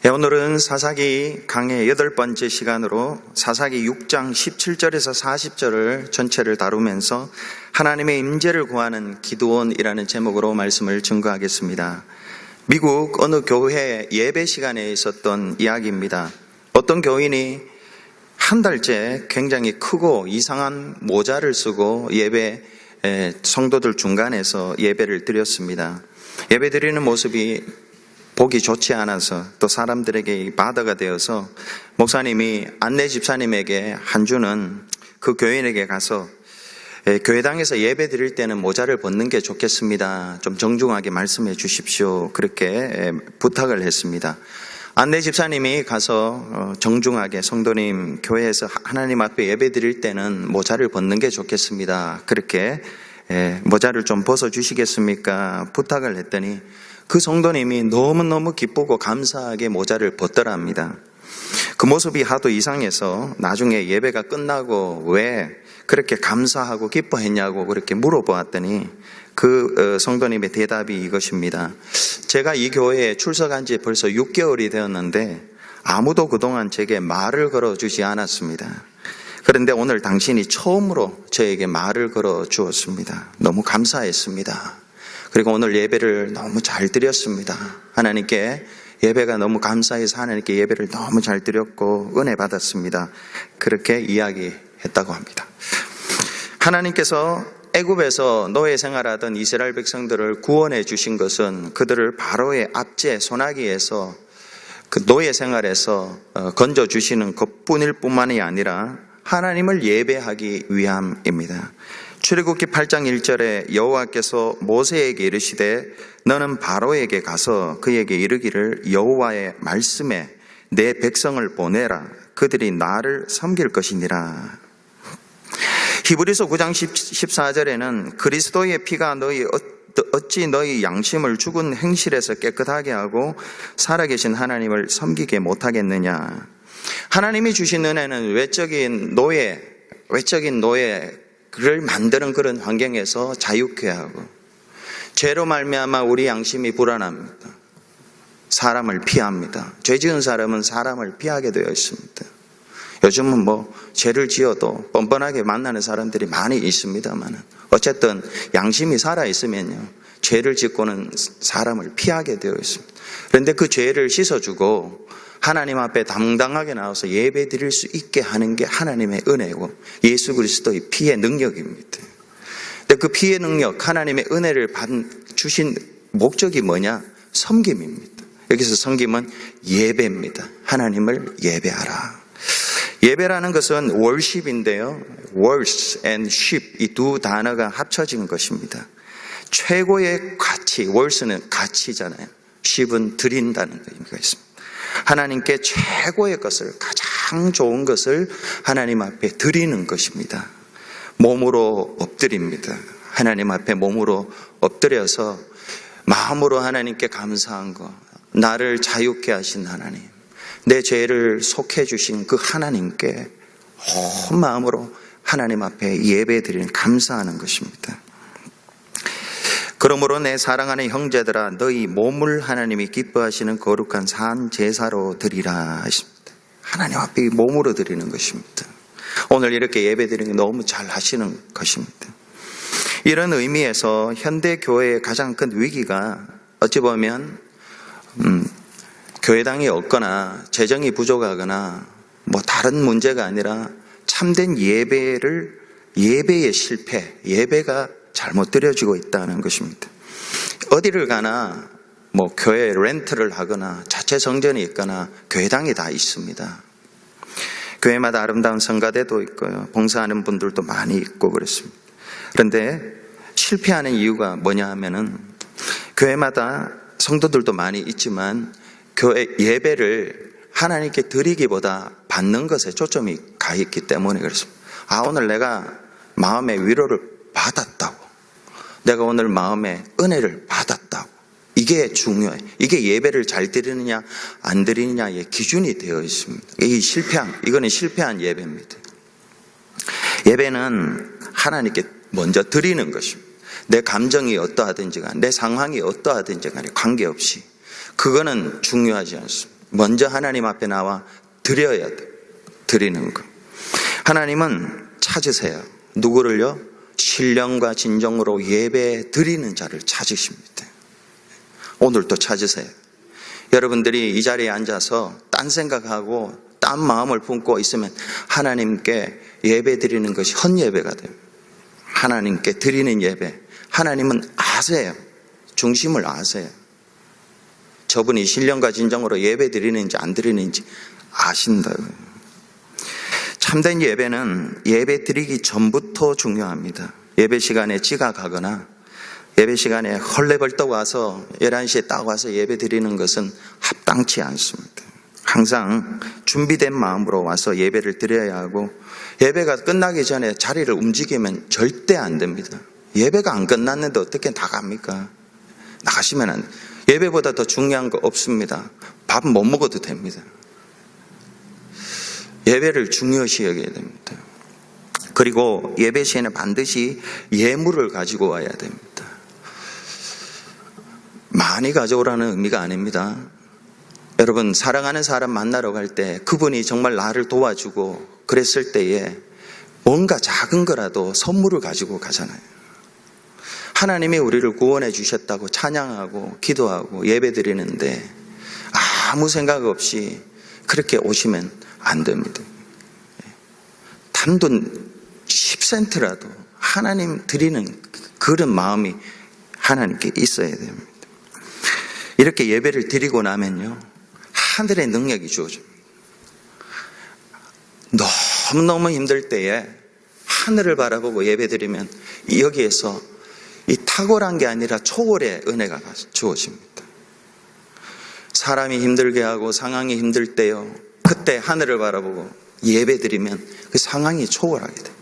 오늘은 사사기 강의 8번째 시간으로 사사기 6장 17절에서 40절을 전체를 다루면서 하나님의 임재를 구하는 기드온이라는 제목으로 말씀을 증거하겠습니다. 미국 어느 교회 예배 시간에 있었던 이야기입니다. 어떤 교인이 한 달째 굉장히 크고 이상한 모자를 쓰고 성도들 중간에서 예배를 드렸습니다. 예배 드리는 모습이 보기 좋지 않아서 또 사람들에게 바다가 되어서 목사님이 안내 집사님에게 한 주는 그 교인에게 가서 교회당에서 예배 드릴 때는 모자를 벗는 게 좋겠습니다. 좀 정중하게 말씀해 주십시오. 그렇게 부탁을 했습니다. 안내 집사님이 가서 정중하게 성도님, 교회에서 하나님 앞에 예배 드릴 때는 모자를 벗는 게 좋겠습니다. 그렇게 모자를 좀 벗어 주시겠습니까? 부탁을 했더니 그 성도님이 너무너무 기쁘고 감사하게 모자를 벗더랍니다. 그 모습이 하도 이상해서 나중에 예배가 끝나고 왜 그렇게 감사하고 기뻐했냐고 그렇게 물어보았더니 그 성도님의 대답이 이것입니다. 제가 이 교회에 출석한 지 벌써 6개월이 되었는데 아무도 그동안 제게 말을 걸어주지 않았습니다. 그런데 오늘 당신이 처음으로 저에게 말을 걸어 주었습니다. 너무 감사했습니다. 그리고 오늘 예배를 너무 잘 드렸습니다. 하나님께 예배가 너무 감사해서 하나님께 예배를 너무 잘 드렸고 은혜 받았습니다. 그렇게 이야기했다고 합니다. 하나님께서 애굽에서 노예 생활하던 이스라엘 백성들을 구원해 주신 것은 그들을 바로의 압제 소나기에서 그 노예 생활에서 건져 주시는 것뿐일 뿐만이 아니라 하나님을 예배하기 위함입니다. 출애굽기 8장 1절에 여호와께서 모세에게 이르시되 너는 바로에게 가서 그에게 이르기를 여호와의 말씀에 내 백성을 보내라. 그들이 나를 섬길 것이니라. 히브리서 9장 14절에는 그리스도의 피가 어찌 너희 양심을 죽은 행실에서 깨끗하게 하고 살아계신 하나님을 섬기게 못하겠느냐. 하나님이 주신 은혜는 외적인 노예를 만드는 그런 환경에서 자유케 하고 죄로 말미암아 우리 양심이 불안합니다. 사람을 피합니다. 죄 지은 사람은 사람을 피하게 되어 있습니다. 요즘은 죄를 지어도 뻔뻔하게 만나는 사람들이 많이 있습니다만 어쨌든 양심이 살아있으면요 죄를 짓고는 사람을 피하게 되어 있습니다. 그런데 그 죄를 씻어주고 하나님 앞에 당당하게 나와서 예배 드릴 수 있게 하는 게 하나님의 은혜고 예수 그리스도의 피의 능력입니다. 근데 그 피의 능력, 하나님의 은혜를 주신 목적이 뭐냐? 섬김입니다. 여기서 섬김은 예배입니다. 하나님을 예배하라. 예배라는 것은 worship인데요. words and ship 이 두 단어가 합쳐진 것입니다. 최고의 가치, words는 가치잖아요. ship은 드린다는 의미가 있습니다. 하나님께 최고의 것을, 가장 좋은 것을 하나님 앞에 드리는 것입니다. 몸으로 엎드립니다. 하나님 앞에 몸으로 엎드려서 마음으로 하나님께 감사한 것, 나를 자유케 하신 하나님, 내 죄를 속해 주신 그 하나님께 온 마음으로 하나님 앞에 예배 드리는 감사하는 것입니다. 그러므로 내 사랑하는 형제들아 너희 몸을 하나님이 기뻐하시는 거룩한 산 제사로 드리라 하십니다. 하나님 앞에 몸으로 드리는 것입니다. 오늘 이렇게 예배 드리는 게 너무 잘 하시는 것입니다. 이런 의미에서 현대 교회의 가장 큰 위기가 어찌 보면 교회당이 없거나 재정이 부족하거나 다른 문제가 아니라 참된 예배의 실패, 예배가 잘못 드려지고 있다는 것입니다. 어디를 가나 교회 렌트를 하거나 자체 성전이 있거나 교회당이 다 있습니다. 교회마다 아름다운 성가대도 있고요. 봉사하는 분들도 많이 있고 그렇습니다. 그런데 실패하는 이유가 뭐냐 하면은 교회마다 성도들도 많이 있지만 교회 예배를 하나님께 드리기보다 받는 것에 초점이 가 있기 때문에 그렇습니다. 오늘 내가 마음의 위로를 받았다고, 내가 오늘 마음의 은혜를 받았다고, 이게 중요해. 이게 예배를 잘 드리느냐 안 드리느냐의 기준이 되어 있습니다. 이거는 실패한 예배입니다. 예배는 하나님께 먼저 드리는 것입니다. 내 감정이 어떠하든지 간에, 내 상황이 어떠하든지 간에 관계없이 그거는 중요하지 않습니다. 먼저 하나님 앞에 나와 드려야 돼. 드리는 거. 하나님은 찾으세요. 누구를요? 신령과 진정으로 예배 드리는 자를 찾으십니다. 오늘도 찾으세요. 여러분들이 이 자리에 앉아서 딴 생각하고 딴 마음을 품고 있으면 하나님께 예배 드리는 것이 헛예배가 됩니다. 하나님께 드리는 예배. 하나님은 아세요. 중심을 아세요. 저분이 신령과 진정으로 예배 드리는지 안 드리는지 아신다고요. 참된 예배는 예배 드리기 전부터 중요합니다. 예배 시간에 지각하거나 예배 시간에 헐레벌떡 와서 11시에 딱 와서 예배 드리는 것은 합당치 않습니다. 항상 준비된 마음으로 와서 예배를 드려야 하고, 예배가 끝나기 전에 자리를 움직이면 절대 안 됩니다. 예배가 안 끝났는데 어떻게 나갑니까? 나가시면 안 돼요. 예배보다 더 중요한 거 없습니다. 밥 못 먹어도 됩니다. 예배를 중요시 여겨야 됩니다. 그리고 예배 시에는 반드시 예물을 가지고 와야 됩니다. 많이 가져오라는 의미가 아닙니다. 여러분, 사랑하는 사람 만나러 갈 때 그분이 정말 나를 도와주고 그랬을 때에 뭔가 작은 거라도 선물을 가지고 가잖아요. 하나님이 우리를 구원해 주셨다고 찬양하고 기도하고 예배 드리는데 아무 생각 없이 그렇게 오시면 안 됩니다. 단돈 10센트라도 하나님 드리는 그런 마음이 하나님께 있어야 됩니다. 이렇게 예배를 드리고 나면요, 하늘의 능력이 주어집니다. 너무너무 힘들 때에 하늘을 바라보고 예배 드리면 여기에서 이 탁월한 게 아니라 초월의 은혜가 주어집니다. 사람이 힘들게 하고 상황이 힘들 때요, 그때 하늘을 바라보고 예배 드리면 그 상황이 초월하게 돼요.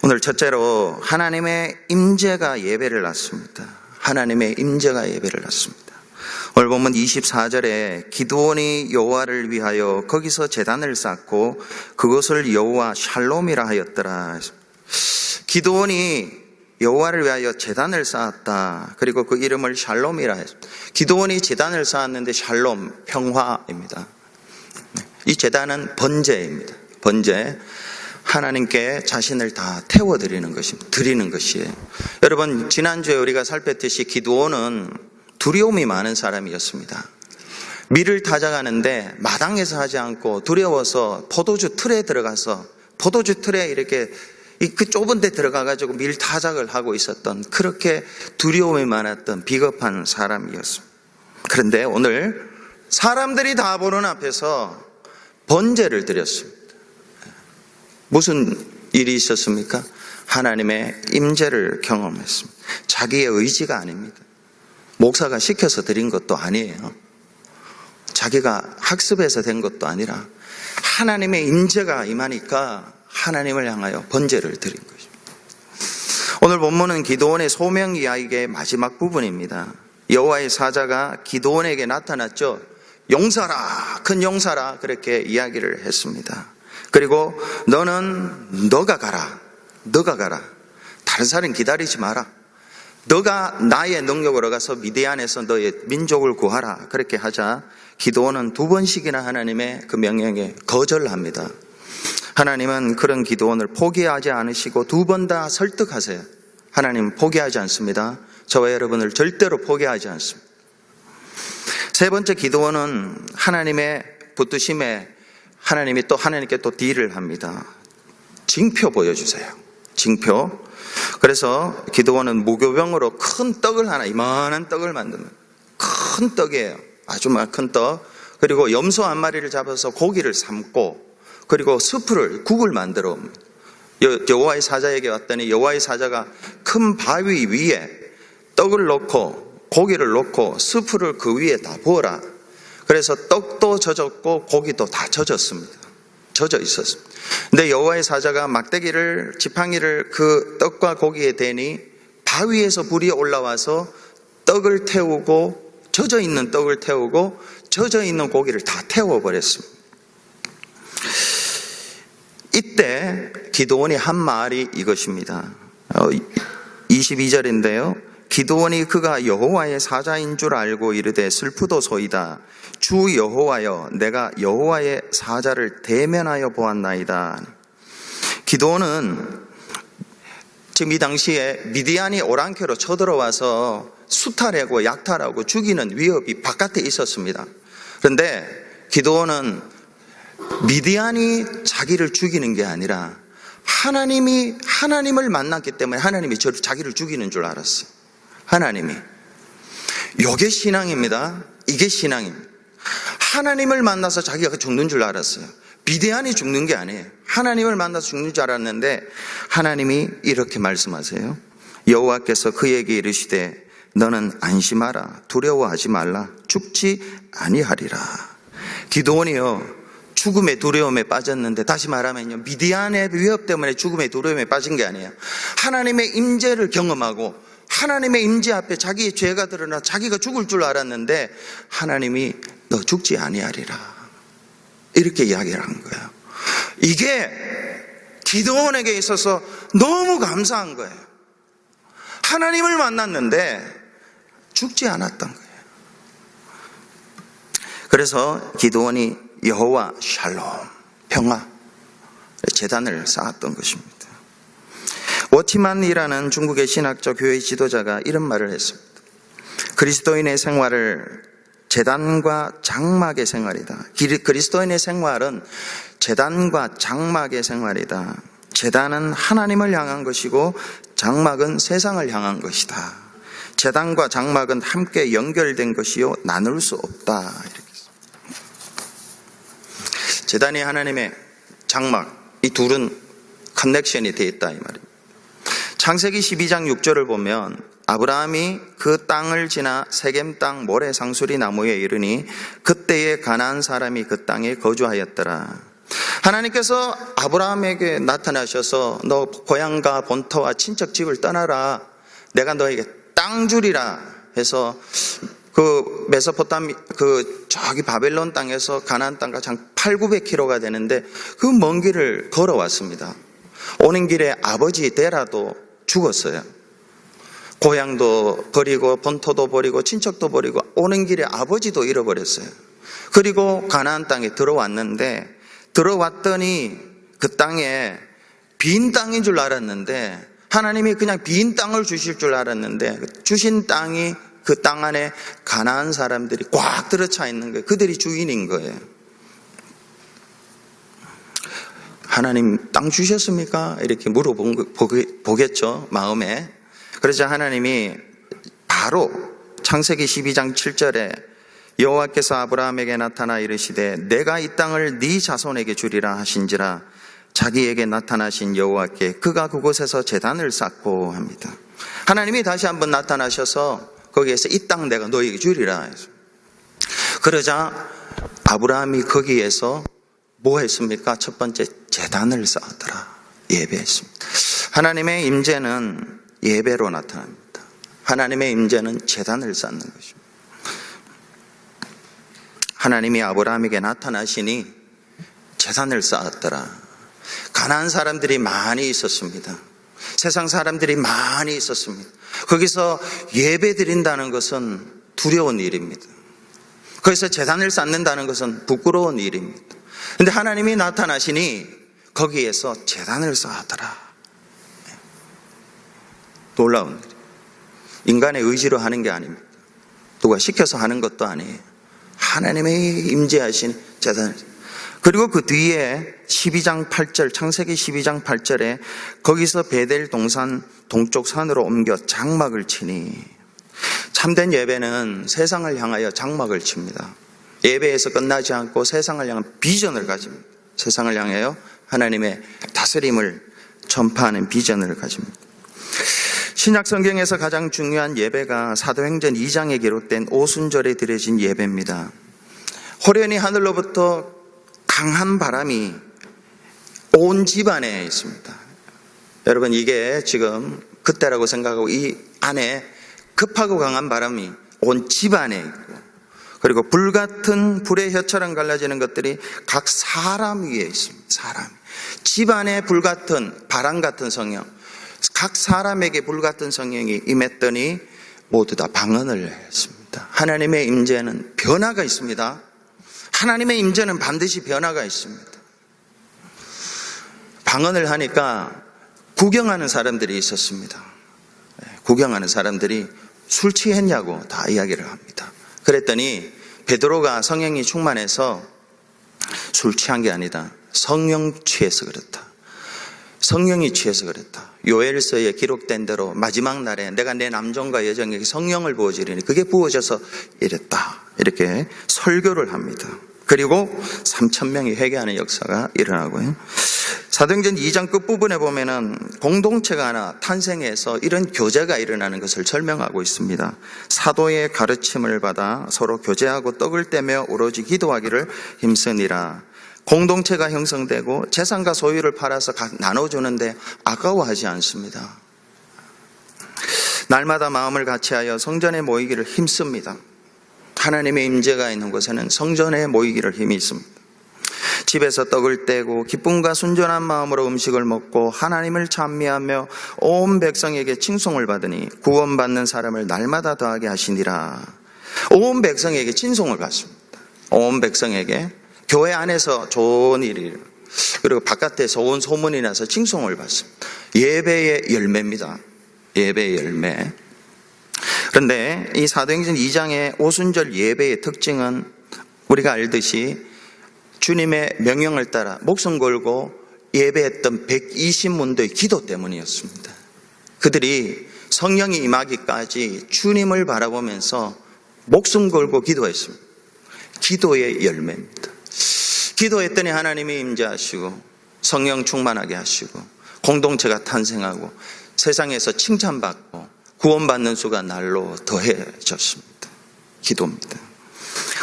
오늘 첫째로 하나님의 임재가 예배를 낳습니다. 하나님의 임재가 예배를 낳습니다. 오늘 보면 24절에 기드온이 여호와를 위하여 거기서 제단을 쌓고 그것을 여호와 샬롬이라 하였더라. 기드온이 여호와를 위하여 제단을 쌓았다. 그리고 그 이름을 샬롬이라 했습니다. 기드온이 제단을 쌓았는데 샬롬, 평화입니다. 이 제단은 번제입니다. 번제. 하나님께 자신을 다 태워드리는 것입니다. 드리는 것이에요. 여러분, 지난주에 우리가 살폈듯이 기드온은 두려움이 많은 사람이었습니다. 밀을 타작하는데 마당에서 하지 않고 두려워서 포도주 틀에 들어가서 포도주 틀에 이렇게 그 좁은 데 들어가가지고 밀 타작을 하고 있었던, 그렇게 두려움이 많았던 비겁한 사람이었습니다. 그런데 오늘 사람들이 다 보는 앞에서 번제를 드렸습니다. 무슨 일이 있었습니까? 하나님의 임재를 경험했습니다. 자기의 의지가 아닙니다. 목사가 시켜서 드린 것도 아니에요. 자기가 학습해서 된 것도 아니라 하나님의 임재가 임하니까 하나님을 향하여 번제를 드린 것입니다. 오늘 본문은 기드온의 소명 이야기의 마지막 부분입니다. 여호와의 사자가 기드온에게 나타났죠. 용사라, 큰 용사라, 그렇게 이야기를 했습니다. 그리고 너가 가라. 다른 사람 기다리지 마라. 너가 나의 능력으로 가서 미디안에서 너의 민족을 구하라. 그렇게 하자 기드온은 2번씩이나 하나님의 그 명령에 거절합니다. 하나님은 그런 기드온을 포기하지 않으시고 2번 다 설득하세요. 하나님은 포기하지 않습니다. 저와 여러분을 절대로 포기하지 않습니다. 3번째 기드온은 하나님의 붙드심에 하나님께 또 딜을 합니다. 징표 보여주세요. 징표. 그래서 기드온은 무교병으로 큰 떡을 하나, 이만한 떡을 만듭니다. 큰 떡이에요. 아주 큰 떡. 그리고 염소 한 마리를 잡아서 고기를 삶고, 그리고 국을 만들어 옵니다. 여호와의 사자에게 왔더니 여호와의 사자가 큰 바위 위에 떡을 놓고 고기를 놓고 스프를 그 위에 다 부어라. 그래서 떡도 젖었고 고기도 다 젖었습니다. 젖어 있었습니다. 근데 여호와의 사자가 막대기를, 지팡이를 그 떡과 고기에 대니 바위에서 불이 올라와서 떡을 태우고, 젖어 있는 떡을 태우고 젖어 있는 고기를 다 태워버렸습니다. 이때 기드온이 한 말이 이것입니다. 22절인데요. 기드온이 그가 여호와의 사자인 줄 알고 이르되 슬프도소이다. 주 여호와여, 내가 여호와의 사자를 대면하여 보았나이다. 기드온은 지금 이 당시에 미디안이 오랑캐로 쳐들어와서 수탈하고 약탈하고 죽이는 위협이 바깥에 있었습니다. 그런데 기드온은 미디안이 자기를 죽이는 게 아니라 하나님을 만났기 때문에 하나님이 자기를 죽이는 줄 알았어요. 하나님이. 이게 신앙입니다. 이게 신앙입니다. 하나님을 만나서 자기가 죽는 줄 알았어요. 미디안이 죽는 게 아니에요. 하나님을 만나서 죽는 줄 알았는데 하나님이 이렇게 말씀하세요. 여호와께서 그에게 이르시되 너는 안심하라. 두려워하지 말라. 죽지 아니하리라. 기드온이요, 죽음의 두려움에 빠졌는데, 다시 말하면요, 미디안의 위협 때문에 죽음의 두려움에 빠진 게 아니에요. 하나님의 임재를 경험하고 하나님의 임재 앞에 자기의 죄가 드러나 자기가 죽을 줄 알았는데 하나님이 너 죽지 아니하리라 이렇게 이야기를 한 거예요. 이게 기드온에게 있어서 너무 감사한 거예요. 하나님을 만났는데 죽지 않았던 거예요. 그래서 기드온이 여호와 샬롬, 평화, 제단을 쌓았던 것입니다. 워티만이라는 중국의 신학적 교회 지도자가 이런 말을 했습니다. 그리스도인의 생활을 제단과 장막의 생활이다. 그리스도인의 생활은 제단과 장막의 생활이다. 제단은 하나님을 향한 것이고 장막은 세상을 향한 것이다. 제단과 장막은 함께 연결된 것이요 나눌 수 없다. 이렇게. 제단이 하나님의, 장막, 이 둘은 커넥션이 되어 있다 이 말입니다. 창세기 12장 6절을 보면 아브라함이 그 땅을 지나 세겜 땅 모래 상수리 나무에 이르니 그때에 가나안 사람이 그 땅에 거주하였더라. 하나님께서 아브라함에게 나타나셔서 너 고향과 본토와 친척 집을 떠나라. 내가 너에게 땅 주리라 해서 그 메소포타미, 저기 바벨론 땅에서 가나안 땅까지 한 800-900km가 되는데 그 먼 길을 걸어왔습니다. 오는 길에 아버지 데라도 죽었어요. 고향도 버리고 본토도 버리고 친척도 버리고 오는 길에 아버지도 잃어버렸어요. 그리고 가나안 땅에 들어왔는데, 들어왔더니 그 땅에 빈 땅인 줄 알았는데, 하나님이 그냥 빈 땅을 주실 줄 알았는데 주신 땅이, 그 땅 안에 가나안 사람들이 꽉 들어차 있는 거예요. 그들이 주인인 거예요. 하나님 땅 주셨습니까? 이렇게 물어보겠죠, 마음에. 그러자 하나님이 바로 창세기 12장 7절에 여호와께서 아브라함에게 나타나 이르시되 내가 이 땅을 네 자손에게 주리라 하신지라 자기에게 나타나신 여호와께 그가 그곳에서 제단을 쌓고 합니다. 하나님이 다시 한번 나타나셔서 거기에서 이 땅 내가 너에게 주리라. 그러자 아브라함이 거기에서 뭐 했습니까? 첫 번째, 제단을 쌓았더라. 예배했습니다. 하나님의 임재는 예배로 나타납니다. 하나님의 임재는 제단을 쌓는 것입니다. 하나님이 아브라함에게 나타나시니 제단을 쌓았더라. 가나안 사람들이 많이 있었습니다. 세상 사람들이 많이 있었습니다. 거기서 예배 드린다는 것은 두려운 일입니다. 거기서 제단을 쌓는다는 것은 부끄러운 일입니다. 그런데 하나님이 나타나시니 거기에서 제단을 쌓았더라. 놀라운 일이에요. 인간의 의지로 하는 게 아닙니다. 누가 시켜서 하는 것도 아니에요. 하나님의 임재하신 제단을. 그리고 그 뒤에 12장 8절, 창세기 12장 8절에 거기서 베델 동산 동쪽 산으로 옮겨 장막을 치니, 참된 예배는 세상을 향하여 장막을 칩니다. 예배에서 끝나지 않고 세상을 향한 비전을 가집니다. 세상을 향하여 하나님의 다스림을 전파하는 비전을 가집니다. 신약 성경에서 가장 중요한 예배가 사도행전 2장에 기록된 오순절에 드려진 예배입니다. 호련히 하늘로부터 강한 바람이 온 집안에 있습니다. 여러분, 이게 지금 그때라고 생각하고 이 안에 급하고 강한 바람이 온 집안에 있고, 그리고 불같은 불의 혀처럼 갈라지는 것들이 각 사람 위에 있습니다. 사람. 집안에 불같은 바람 같은 성령, 각 사람에게 불같은 성령이 임했더니 모두 다 방언을 했습니다. 하나님의 임재는 변화가 있습니다. 하나님의 임재는 반드시 변화가 있습니다. 방언을 하니까 구경하는 사람들이 있었습니다. 구경하는 사람들이 술 취했냐고 다 이야기를 합니다. 그랬더니 베드로가 성령이 충만해서 술 취한 게 아니다. 성령 취해서 그렇다. 성령이 취해서 그랬다. 요엘서에 기록된 대로 마지막 날에 내가 내 남종과 여종에게 성령을 부어주리니 그게 부어져서 이랬다. 이렇게 설교를 합니다. 그리고 3,000명이 회개하는 역사가 일어나고요. 사도행전 2장 끝부분에 보면은 공동체가 하나 탄생해서 이런 교제가 일어나는 것을 설명하고 있습니다. 사도의 가르침을 받아 서로 교제하고 떡을 떼며 오로지 기도하기를 힘쓰니라. 공동체가 형성되고 재산과 소유를 팔아서 나눠주는데 아까워하지 않습니다. 날마다 마음을 같이하여 성전에 모이기를 힘씁니다. 하나님의 임재가 있는 곳에는 성전에 모이기를 힘이 있습니다. 집에서 떡을 떼고 기쁨과 순전한 마음으로 음식을 먹고 하나님을 찬미하며 온 백성에게 칭송을 받으니 구원받는 사람을 날마다 더하게 하시니라. 온 백성에게 칭송을 받습니다. 온 백성에게 교회 안에서 좋은 일이 그리고 바깥에서 온 소문이 나서 칭송을 받습니다. 예배의 열매입니다. 예배의 열매. 그런데 이 사도행전 2장의 오순절 예배의 특징은 우리가 알듯이 주님의 명령을 따라 목숨 걸고 예배했던 120문도의 기도 때문이었습니다. 그들이 성령이 임하기까지 주님을 바라보면서 목숨 걸고 기도했습니다. 기도의 열매입니다. 기도했더니 하나님이 임재하시고 성령 충만하게 하시고 공동체가 탄생하고 세상에서 칭찬받고 구원받는 수가 날로 더해졌습니다. 기도입니다.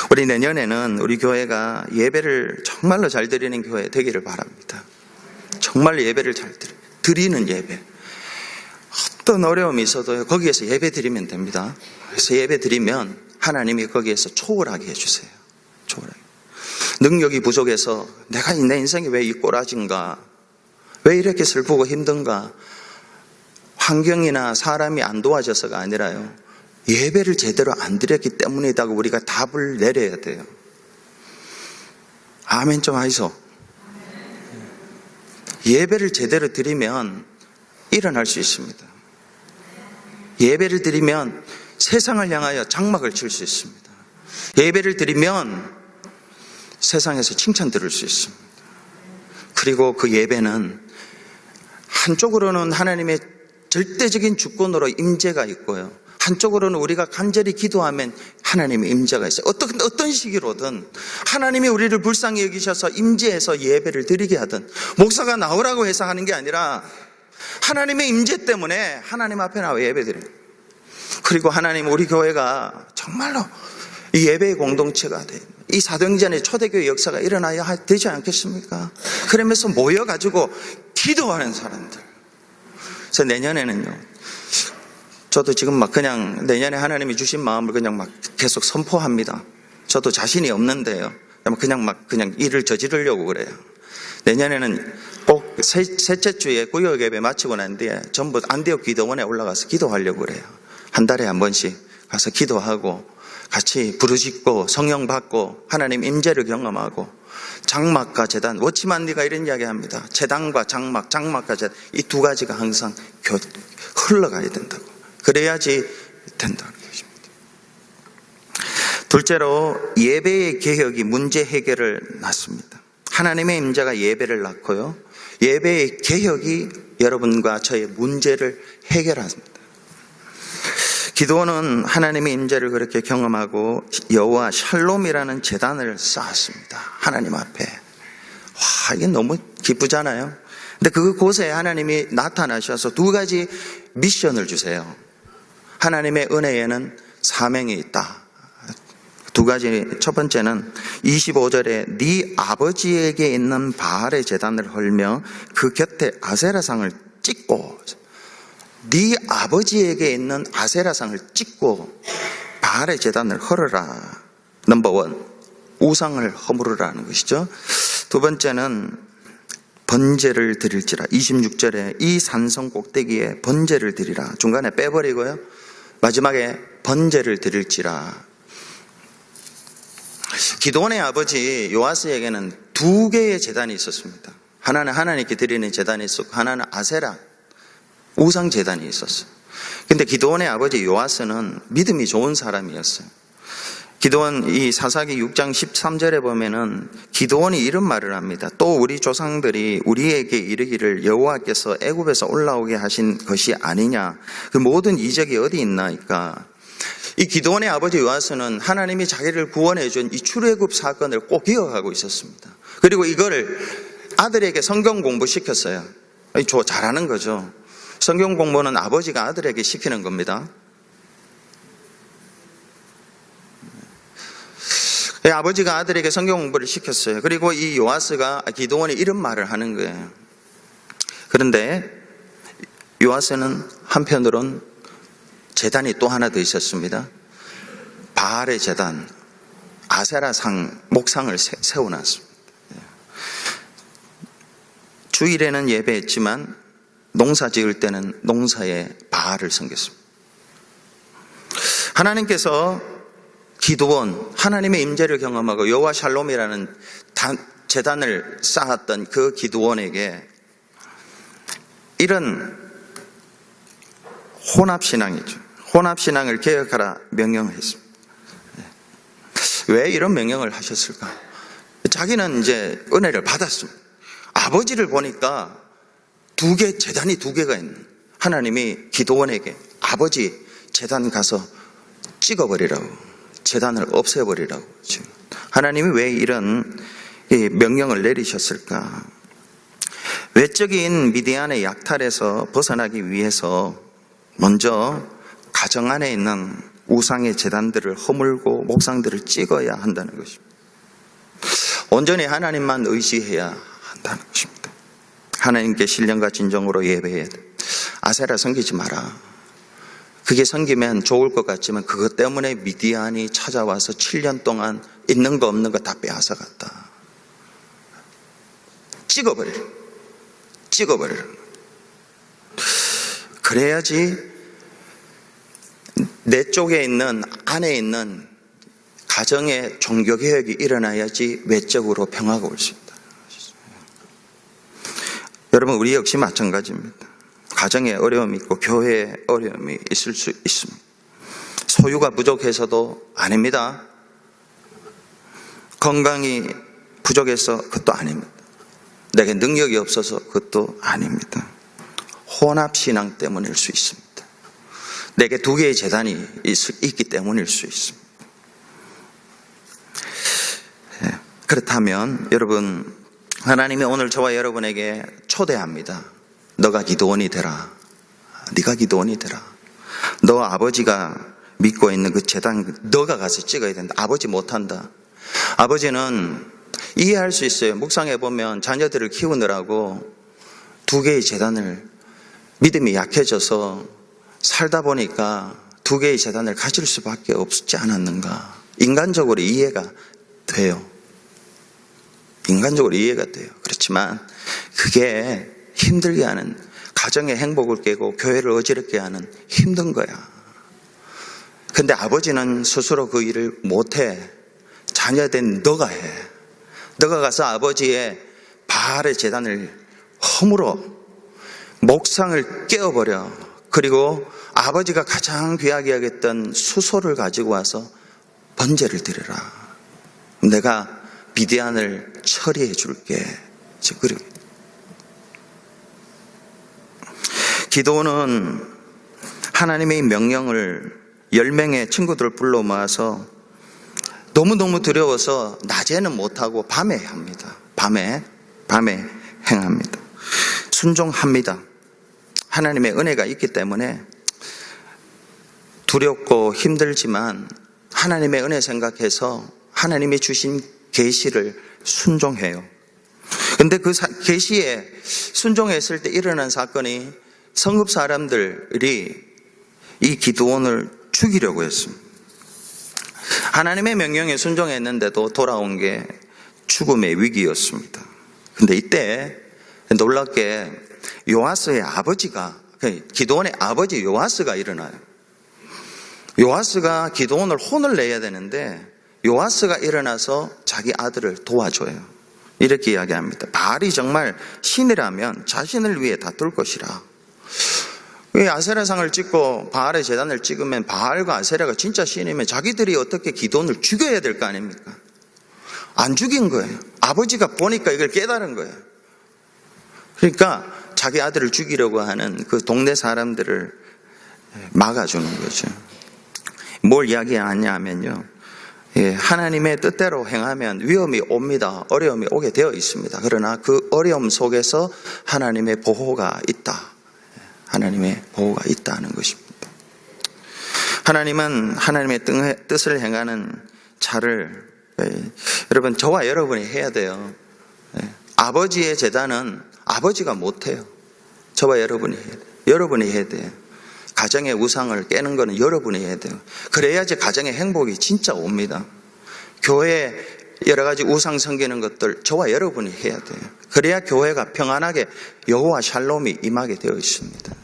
우리 내년에는 우리 교회가 예배를 정말로 잘 드리는 교회 되기를 바랍니다. 정말 예배를 잘 드리는 예배. 어떤 어려움이 있어도 거기에서 예배 드리면 됩니다. 그래서 예배 드리면 하나님이 거기에서 초월하게 해주세요. 초월하게. 능력이 부족해서 내가 내 인생이 왜 이 꼬라진가? 왜 이렇게 슬프고 힘든가? 환경이나 사람이 안 도와줘서가 아니라요. 예배를 제대로 안 드렸기 때문이라고 우리가 답을 내려야 돼요. 아멘 좀 하이소. 예배를 제대로 드리면 일어날 수 있습니다. 예배를 드리면 세상을 향하여 장막을 칠 수 있습니다. 예배를 드리면 세상에서 칭찬 들을 수 있습니다. 그리고 그 예배는 한쪽으로는 하나님의 절대적인 주권으로 임재가 있고요. 한쪽으로는 우리가 간절히 기도하면 하나님의 임재가 있어요. 어떤 시기로든 하나님이 우리를 불쌍히 여기셔서 임재해서 예배를 드리게 하든 목사가 나오라고 해서 하는 게 아니라 하나님의 임재 때문에 하나님 앞에 나와 예배드려요. 그리고 하나님 우리 교회가 정말로 이 예배의 공동체가 돼요. 이 사도행전의 초대교회 역사가 일어나야 되지 않겠습니까? 그러면서 모여가지고 기도하는 사람들. 그래서 내년에는요. 저도 지금 막 그냥 내년에 하나님이 주신 마음을 그냥 막 계속 선포합니다. 저도 자신이 없는데요. 그냥 일을 저지르려고 그래요. 내년에는 꼭 셋째 주에 구역 예배 마치고 난 뒤에 전부 안디옥 기도원에 올라가서 기도하려고 그래요. 한 달에 한 번씩 가서 기도하고 같이 부르짖고 성령 받고 하나님 임재를 경험하고 장막과 제단, 워치만디가 이런 이야기 합니다. 제단과 장막과 제단 이 두 가지가 항상 흘러가야 된다고. 그래야지 된다는 것입니다. 둘째로 예배의 개혁이 문제 해결을 낳습니다. 하나님의 임재가 예배를 낳고요. 예배의 개혁이 여러분과 저의 문제를 해결합니다. 기도원은 하나님의 임재를 그렇게 경험하고 여호와 샬롬이라는 제단을 쌓았습니다. 하나님 앞에. 와, 이게 너무 기쁘잖아요. 근데 그곳에 하나님이 나타나셔서 두 가지 미션을 주세요. 하나님의 은혜에는 사명이 있다. 두 가지. 첫 번째는 25절에 네 아버지에게 있는 바알의 제단을 헐며 그 곁에 아세라상을 찍고, 네 아버지에게 있는 아세라상을 찍고 바알의 제단을 헐어라. 넘버 원, 우상을 허물으라는 것이죠. 두 번째는 번제를 드릴지라. 26절에 이 산성 꼭대기에 번제를 드리라. 중간에 빼버리고요. 마지막에 번제를 드릴지라. 기드온의 아버지 요아스에게는 두 개의 제단이 있었습니다. 하나는 하나님께 드리는 제단이 있었고 하나는 아세라 우상 제단이 있었어요. 근데 기드온의 아버지 요아스는 믿음이 좋은 사람이었어요. 기드온 이 사사기 6장 13절에 보면은 기드온이 이런 말을 합니다. 또 우리 조상들이 우리에게 이르기를 여호와께서 애굽에서 올라오게 하신 것이 아니냐. 그 모든 이적이 어디 있나이까. 이 기드온의 아버지 요아스는 하나님이 자기를 구원해 준 이 출애굽 사건을 꼭 기억하고 있었습니다. 그리고 이거를 아들에게 성경 공부시켰어요. 잘하는 거죠. 성경 공부는 아버지가 아들에게 시키는 겁니다. 아버지가 아들에게 성경 공부를 시켰어요. 그리고 이 요아스가 기드온이 이런 말을 하는 거예요. 그런데 요아스는 한편으론 제단이 또 하나 더 있었습니다. 바알의 제단, 아세라상, 목상을 세워놨습니다. 주일에는 예배했지만 농사 지을 때는 농사에 바알을 섬겼습니다. 하나님께서 기드온, 하나님의 임재를 경험하고 여호와 샬롬이라는 제단을 쌓았던 그 기드온에게 이런 혼합신앙이죠. 혼합신앙을 개혁하라 명령을 했습니다. 왜 이런 명령을 하셨을까? 자기는 이제 은혜를 받았습니다. 아버지를 보니까 제단이 두 개가 있는 하나님이 기드온에게 아버지 제단 가서 찍어버리라고, 제단을 없애버리라고. 하나님이 왜 이런 명령을 내리셨을까? 외적인 미디안의 약탈에서 벗어나기 위해서 먼저 가정 안에 있는 우상의 제단들을 허물고 목상들을 찍어야 한다는 것입니다. 온전히 하나님만 의지해야 한다는 것입니다. 하나님께 신령과 진정으로 예배해야 돼. 아세라 섬기지 마라. 그게 섬기면 좋을 것 같지만 그것 때문에 미디안이 찾아와서 7년 동안 있는 거 없는 거 다 빼앗아갔다. 찍어버리라. 그래야지 내 쪽에 있는, 안에 있는 가정의 종교개혁이 일어나야지 외적으로 평화가 올 수 있다. 여러분, 우리 역시 마찬가지입니다. 가정에 어려움이 있고 교회에 어려움이 있을 수 있습니다. 소유가 부족해서도 아닙니다. 건강이 부족해서 그것도 아닙니다. 내게 능력이 없어서 그것도 아닙니다. 혼합신앙 때문일 수 있습니다. 내게 두 개의 재단이 있기 때문일 수 있습니다. 그렇다면 여러분, 하나님이 오늘 저와 여러분에게 초대합니다. 너가 기드온이 되라. 네가 기드온이 되라. 너 아버지가 믿고 있는 그 제단 너가 가서 찍어야 된다. 아버지 못한다. 아버지는 이해할 수 있어요. 묵상해 보면 자녀들을 키우느라고 두 개의 제단을, 믿음이 약해져서 살다 보니까 두 개의 제단을 가질 수밖에 없지 않았는가. 인간적으로 이해가 돼요. 인간적으로 이해가 돼요. 그렇지만 그게 힘들게 하는, 가정의 행복을 깨고 교회를 어지럽게 하는 힘든 거야. 근데 아버지는 스스로 그 일을 못해. 자녀된 너가 해. 너가 가서 아버지의 바알의 제단을 허물어 목상을 깨어버려. 그리고 아버지가 가장 귀하게 여겼던 수소를 가지고 와서 번제를 드려라. 내가 미디안을 처리해 줄게. 그리고 기드온은 하나님의 명령을 10명의 친구들을 불러 모아서 너무너무 두려워서 낮에는 못하고 밤에 합니다. 밤에 행합니다. 순종합니다. 하나님의 은혜가 있기 때문에 두렵고 힘들지만 하나님의 은혜 생각해서 하나님이 주신 계시를 순종해요. 근데 그 계시에 순종했을 때 일어난 사건이 성읍 사람들이 이 기드온을 죽이려고 했습니다. 하나님의 명령에 순종했는데도 돌아온 게 죽음의 위기였습니다. 근데 이때 놀랍게 요아스의 아버지가, 기드온의 아버지 요아스가 일어나요. 요아스가 기드온을 혼을 내야 되는데 요아스가 일어나서 자기 아들을 도와줘요. 이렇게 이야기합니다. 바알이 정말 신이라면 자신을 위해 다툴 것이라. 아세라상을 찍고 바알의 제단을 찍으면 바알과 아세라가 진짜 신이면 자기들이 어떻게 기드온을 죽여야 될 거 아닙니까? 안 죽인 거예요. 아버지가 보니까 이걸 깨달은 거예요. 그러니까 자기 아들을 죽이려고 하는 그 동네 사람들을 막아주는 거죠. 뭘 이야기하냐 하면요, 하나님의 뜻대로 행하면 위험이 옵니다. 어려움이 오게 되어 있습니다. 그러나 그 어려움 속에서 하나님의 보호가 있다. 하나님의 보호가 있다는 것입니다. 하나님은 하나님의 뜻을 행하는 자를, 여러분, 저와 여러분이 해야 돼요. 아버지의 제단은 아버지가 못해요. 저와 여러분이 해야 돼요. 여러분이 해야 돼요. 가정의 우상을 깨는 것은 여러분이 해야 돼요. 그래야지 가정의 행복이 진짜 옵니다. 교회에 여러 가지 우상 섬기는 것들 저와 여러분이 해야 돼요. 그래야 교회가 평안하게 여호와 샬롬이 임하게 되어 있습니다.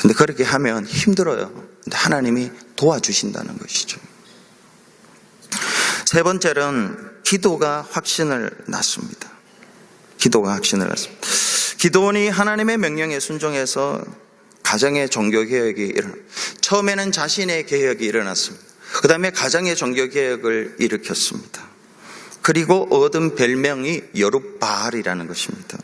근데 그렇게 하면 힘들어요. 근데 하나님이 도와주신다는 것이죠. 세 번째는 기도가 확신을 낳습니다. 기도가 확신을 낳습니다. 기드온이 하나님의 명령에 순종해서 가정의 종교개혁이 일어났습니다. 처음에는 자신의 개혁이 일어났습니다. 그 다음에 가정의 종교개혁을 일으켰습니다. 그리고 얻은 별명이 여룹바알이라는 것입니다.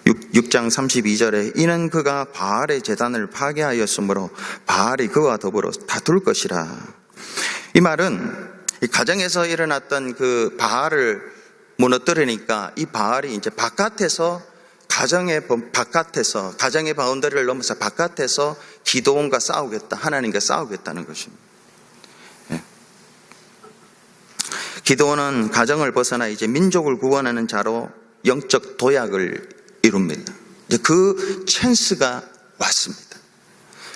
6장 32절에 이는 그가 바알의 제단을 파괴하였으므로 바알이 그와 더불어 다툴 것이라. 이 말은 이 가정에서 일어났던 그 바알을 무너뜨리니까 이 바알이 이제 가정의 바운더리를 넘어서 바깥에서 기드온과 싸우겠다, 하나님과 싸우겠다는 것입니다. 기드온은 가정을 벗어나 이제 민족을 구원하는 자로 영적 도약을 이룹니다. 이제 그 찬스가 왔습니다.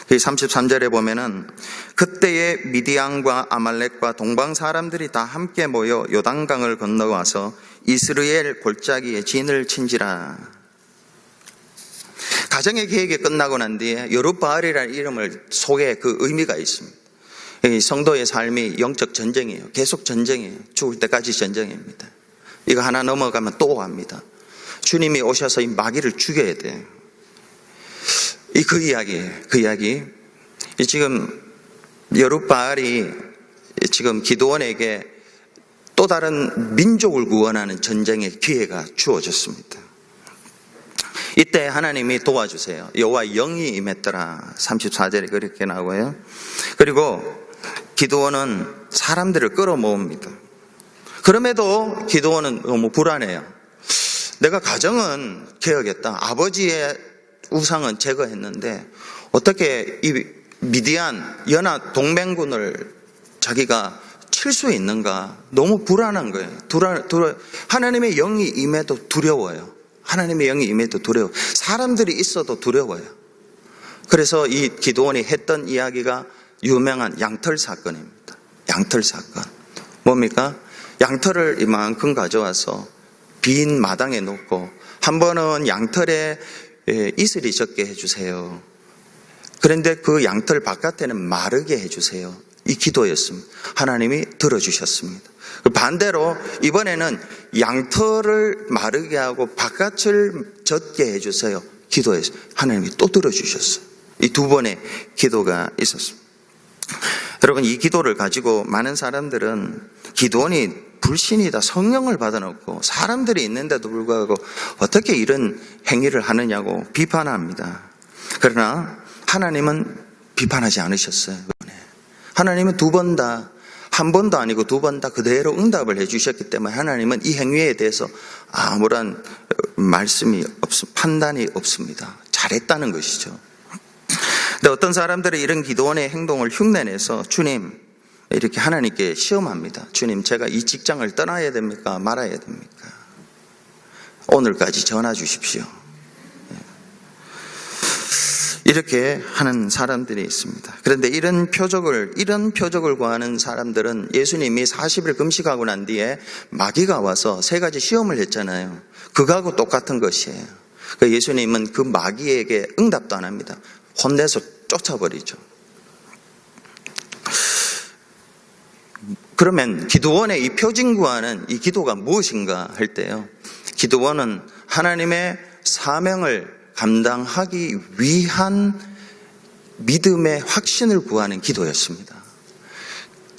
33절에 보면은 그때에 미디안과 아말렉과 동방 사람들이 다 함께 모여 요단강을 건너와서 이스라엘 골짜기에 진을 친지라. 가정의 계획이 끝나고 난 뒤에 여룹바알이라는 이름을 속에 그 의미가 있습니다. 성도의 삶이 영적 전쟁이에요. 계속 전쟁이에요. 죽을 때까지 전쟁입니다. 이거 하나 넘어가면 또 갑니다. 주님이 오셔서 이 마귀를 죽여야 돼요. 그 이야기예요. 그 이야기. 지금 여룹바알이 지금 기드온에게 또 다른 민족을 구원하는 전쟁의 기회가 주어졌습니다. 이때 하나님이 도와주세요. 여호와 영이 임했더라. 34절에 그렇게 나오고요. 그리고 기드온은 사람들을 끌어모읍니다. 그럼에도 기드온은 너무 불안해요. 내가 가정은 개혁했다. 아버지의 우상은 제거했는데 어떻게 이 미디안 연합 동맹군을 자기가 칠 수 있는가? 너무 불안한 거예요. 하나님의 영이 임해도 두려워요. 하나님의 영이 임해도 두려워. 사람들이 있어도 두려워요. 그래서 이 기드온이 했던 이야기가 유명한 양털 사건입니다. 양털 사건. 뭡니까? 양털을 이만큼 가져와서 빈 마당에 놓고 한 번은 양털에 이슬이 젖게 해주세요. 그런데 그 양털 바깥에는 마르게 해주세요. 이 기도였습니다. 하나님이 들어주셨습니다. 반대로 이번에는 양털을 마르게 하고 바깥을 젖게 해주세요. 기도했어요. 하나님이 또 들어주셨어요. 이 두 번의 기도가 있었습니다. 여러분, 이 기도를 가지고 많은 사람들은 기드온이 불신이다, 성령을 받아놓고 사람들이 있는데도 불구하고 어떻게 이런 행위를 하느냐고 비판합니다. 그러나 하나님은 비판하지 않으셨어요. 하나님은 두 번 다, 한 번도 아니고 두 번 다 그대로 응답을 해주셨기 때문에 하나님은 이 행위에 대해서 아무런 말씀이 판단이 없습니다. 잘했다는 것이죠. 근데 어떤 사람들은 이런 기드온의 행동을 흉내내서 주님, 이렇게 하나님께 시험합니다. 주님, 제가 이 직장을 떠나야 됩니까? 말아야 됩니까? 오늘까지 전화 주십시오. 이렇게 하는 사람들이 있습니다. 그런데 이런 표적을 구하는 사람들은 예수님이 40일 금식하고 난 뒤에 마귀가 와서 세 가지 시험을 했잖아요. 그거하고 똑같은 것이에요. 예수님은 그 마귀에게 응답도 안 합니다. 혼내서 쫓아버리죠. 그러면 기드온의 이 표징 구하는 이 기도가 무엇인가 할 때요, 기드온은 하나님의 사명을 감당하기 위한 믿음의 확신을 구하는 기도였습니다.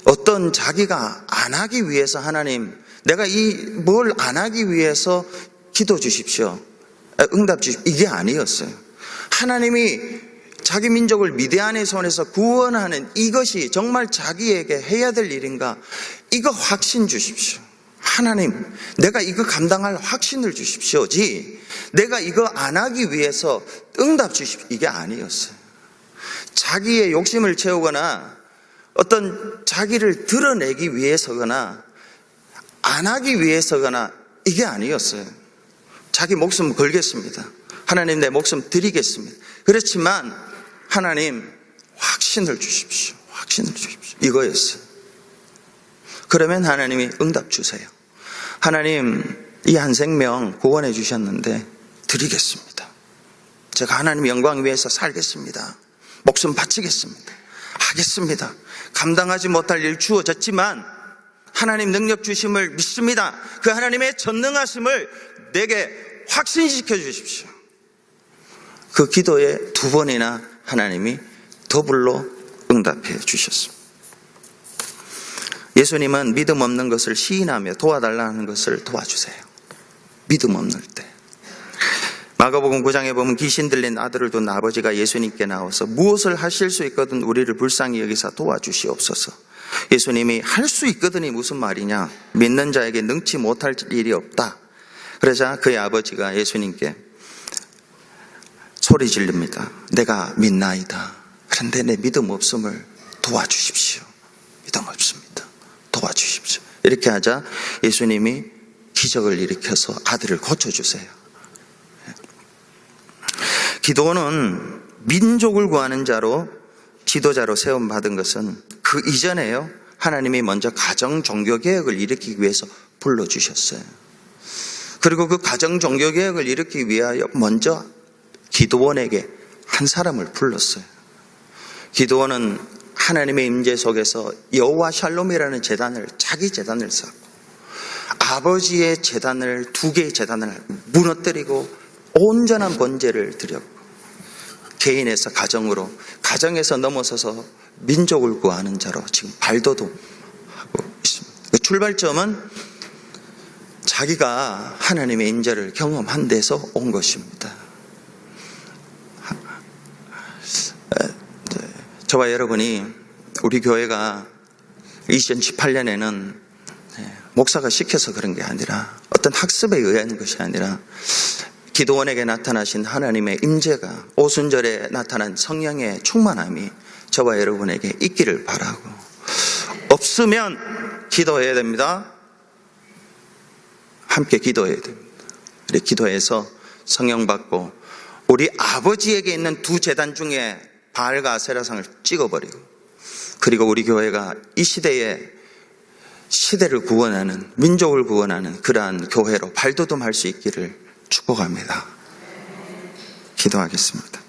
어떤 자기가 안 하기 위해서 하나님, 내가 뭘 안 하기 위해서 기도 주십시오, 응답 주십시오, 이게 아니었어요. 하나님이 자기 민족을 미디안의 손에서 구원하는 이것이 정말 자기에게 해야 될 일인가, 이거 확신 주십시오. 하나님, 내가 이거 감당할 확신을 주십시오지, 내가 이거 안 하기 위해서 응답 주십시오, 이게 아니었어요. 자기의 욕심을 채우거나 어떤 자기를 드러내기 위해서거나 안 하기 위해서거나 이게 아니었어요. 자기 목숨 걸겠습니다, 하나님 내 목숨 드리겠습니다, 그렇지만 하나님 확신을 주십시오, 확신을 주십시오, 이거였어요. 그러면 하나님이 응답 주세요. 하나님, 이 한 생명 구원해 주셨는데 드리겠습니다. 제가 하나님 영광 위해서 살겠습니다. 목숨 바치겠습니다. 하겠습니다. 감당하지 못할 일 주어졌지만 하나님 능력 주심을 믿습니다. 그 하나님의 전능하심을 내게 확신시켜 주십시오. 그 기도에 2번이나 하나님이 더불로 응답해 주셨습니다. 예수님은 믿음 없는 것을 시인하며 도와달라는 것을 도와주세요. 믿음 없는 때. 마가복음 9장에 보면 귀신 들린 아들을 둔 아버지가 예수님께 나와서 무엇을 하실 수 있거든 우리를 불쌍히 여기사 도와주시옵소서. 예수님이 할 수 있거든이 무슨 말이냐, 믿는 자에게 능치 못할 일이 없다. 그러자 그의 아버지가 예수님께 소리 지릅니다. 내가 믿나이다. 그런데 내 믿음 없음을 도와주십시오. 믿음 없습니다. 도와주십시오. 이렇게 하자 예수님이 기적을 일으켜서 아들을 고쳐주세요. 기드온은 민족을 구하는 자로 지도자로 세움받은 것은 그 이전에요, 하나님이 먼저 가정 종교개혁을 일으키기 위해서 불러주셨어요. 그리고 그 가정 종교개혁을 일으키기 위하여 먼저 기드온에게 한 사람을 불렀어요. 기드온은 하나님의 임재 속에서 여호와 샬롬이라는 제단을, 자기 제단을 쌓고 아버지의 제단을, 2개의 제단을 무너뜨리고 온전한 번제를 드렸고 개인에서 가정으로, 가정에서 넘어서서 민족을 구하는 자로 지금 발돋움하고 있습니다. 그 출발점은 자기가 하나님의 임재를 경험한 데서 온 것입니다. 저와 여러분이, 우리 교회가 2018년에는 목사가 시켜서 그런 게 아니라, 어떤 학습에 의한 것이 아니라 기드온에게 나타나신 하나님의 임재가, 오순절에 나타난 성령의 충만함이 저와 여러분에게 있기를 바라고, 없으면 기도해야 됩니다. 함께 기도해야 됩니다. 우리 기도해서 성령 받고 우리 아버지에게 있는 2 제단 중에 바알과 아세라상을 찍어버리고, 그리고 우리 교회가 이 시대에 시대를 구원하는, 민족을 구원하는 그러한 교회로 발돋움할 수 있기를 축복합니다. 기도하겠습니다.